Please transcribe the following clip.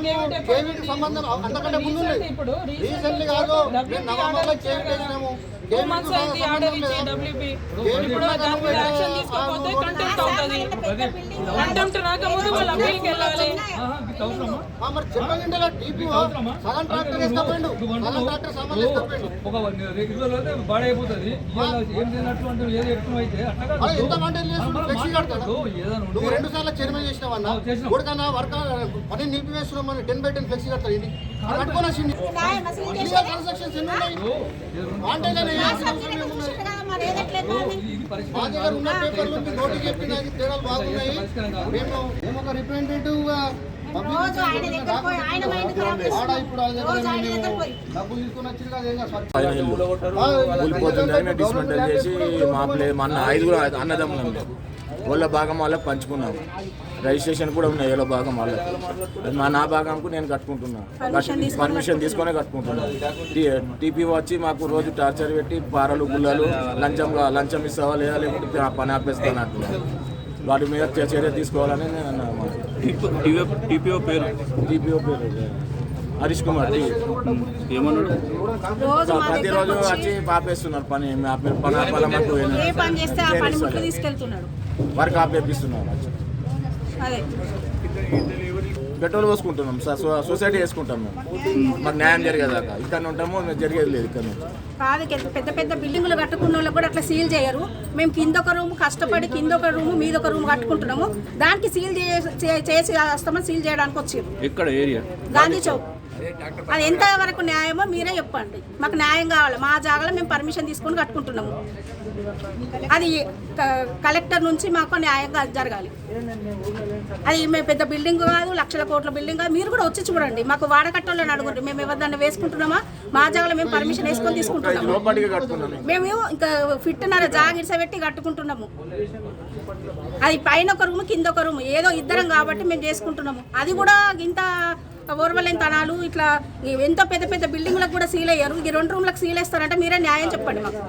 కేవీకి సంబంధం అంతకంటే ముందు రీసెంట్లీ కాదు మేము నవంబర్లో కేవీ చేసినాము. మరి చెప్పండి టీపీఓ సగం ట్రాక్టర్ వేసుకపోయిండు, సగం ట్రాక్టర్ సామాన్ వేసుకపోయిండు. ఎంత మంటలు చేస్తున్నాడు ఫ్లెక్సీ కడతాడు. నువ్వు 2 సార్లు చైర్మన్ చేసినావన్నా కొడుకన్నా వర్క్ పని నిలిపివేస్తున్నాం అని 10/10 ఫ్లెక్సీ కడతాడు. ఇది కట్టుకొని వచ్చింది ట్రాన్సాక్షన్స్ ఎన్ని ఉన్నాయి మా దగ్గర ఉన్న పేపర్లు నోటీస్ చెప్పిన తేడాలు బాగున్నాయి. మేము ఒక రిప్రజెంటేటివ్ గా డబ్బులు తీసుకుని వచ్చి డిస్మెంటల్ చేసి మా అన్న 5 అన్నదమ్ములు వాళ్ళ భాగం వాళ్ళకి పంచుకున్నాము. రిజిస్ట్రేషన్ కూడా ఉన్నాయి ఏలో భాగం వాళ్ళకి. నా భాగంకు నేను కట్టుకుంటున్నాను, పర్మిషన్ తీసుకొనే కట్టుకుంటున్నాను. టీపీ వచ్చి మాకు రోజు టార్చర్ పెట్టి పారలు గుల్లలు లంచం ఇస్తావా లేదా లేకుంటే పని ఆపేస్తాను అంటున్నాను. వాటి మీద చర్య తీసుకోవాలని నేను అన్నాను. టీపీఓ పేరు హరీష్ కుమార్ ఏమన్నాడు? ప్రతిరోజు వచ్చి పాపేస్తున్నారు పని వర్క్ ఆపేపిస్తున్నారు. పెట్రోల్ పోసుకుంటున్నాం, సొసైటీ వేసుకుంటాం. మేము మాకు న్యాయం జరిగేదాకా ఇక్కడ ఉంటాము, జరిగేది లేదు ఇక్కడ నుంచి. కాదు పెద్ద పెద్ద బిల్డింగులు కట్టుకున్న వాళ్ళు కూడా అట్లా సీల్ చేయరు. మేము కింద ఒక రూమ్ కష్టపడి కింద ఒక రూమ్ మీద ఒక రూమ్ కట్టుకుంటున్నాము, దానికి సీల్ చేసి వస్తామని సీల్ చేయడానికి వచ్చారు. ఎక్కడ ఏరియా? గాంధీ చౌక్. అది ఎంత వరకు న్యాయమో మీరే చెప్పండి. మాకు న్యాయం కావాలి. మా జాగాలో మేము పర్మిషన్ తీసుకొని కట్టుకుంటున్నాము. అది కలెక్టర్ నుంచి మాకు న్యాయంగా జరగాలి. అది మేము పెద్ద బిల్డింగ్ కాదు, లక్షల కోట్ల బిల్డింగ్ కాదు. మీరు కూడా వచ్చి చూడండి. మాకు వాడకట్టంలో అడుగుంటే మేము ఎవరిదాన్ని వేసుకుంటున్నామా? మా జాగాలో మేము పర్మిషన్ వేసుకొని తీసుకుంటున్నాము. మేము ఇంకా ఫిట్నర జాగిర్సబెట్టి కట్టుకుంటున్నాము. అది పైన ఒక రూమ్ కింద ఒక రూమ్, ఏదో ఇద్దరం కాబట్టి మేము చేసుకుంటున్నాము. అది కూడా ఇంత ఓర్వలేని తనాలు ఇట్లా ఎంతో పెద్ద పెద్ద బిల్డింగ్లకు కూడా సీల్ అయ్యారు. ఈ 2 రూమ్లకు సీల్ వేస్తారంటే మీరే న్యాయం చెప్పండి మాకు.